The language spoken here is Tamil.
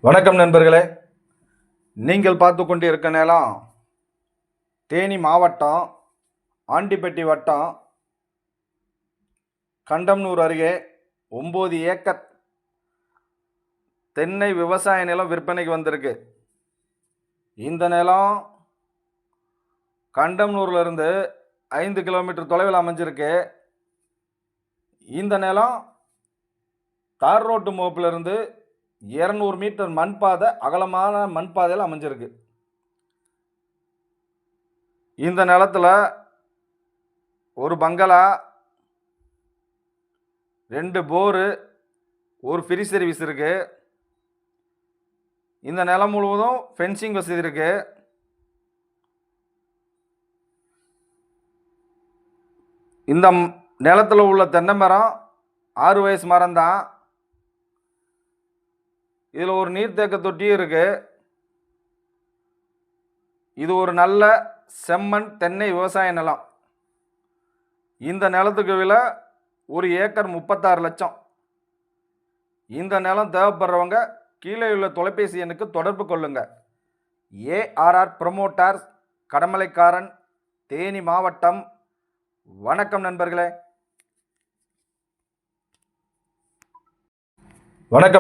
வணக்கம் நண்பர்களே. நீங்கள் பார்த்து கொண்டு இருக்க நிலம் தேனி மாவட்டம் ஆண்டிப்பட்டி வட்டம் கண்டம்னூர் அருகே 9 ஏக்கர் தென்னை விவசாய நிலம் விற்பனைக்கு வந்திருக்கு. இந்த நிலம் கண்டம்னூர்ல இருந்து 5 கிலோமீட்டர் தொலைவில் அமைஞ்சிருக்கு. இந்த நிலம் தார் ரோட்டு முகப்பிலிருந்து 200 மீட்டர் மண்பாதை, அகலமான மண்பாதையில் அமைஞ்சிருக்கு. இந்த நிலத்துல ஒரு பங்களா, 2 போரு, ஒரு ஃப்ரீ சர்வீஸ் இருக்கு. இந்த நிலம் முழுவதும் ஃபென்சிங் வசதி இருக்கு. இந்த நிலத்துல உள்ள தென்னை மரம் 6 வயசு மரம் தான். இதில் ஒரு நீர்த்தேக்க தொட்டியும் இருக்கு. இது ஒரு நல்ல செம்மண் தென்னை விவசாய நிலம். இந்த நிலத்துக்கு விலை 1 ஏக்கர் 36 லட்சம். இந்த நிலம் தேவைப்படுறவங்க கீழே உள்ள தொலைபேசி எண்ணுக்கு தொடர்பு கொள்ளுங்க. ஏஆர்ஆர் ப்ரமோட்டர்ஸ், கடமலைக்காரன், தேனி மாவட்டம். வணக்கம் நண்பர்களே. வணக்கம்.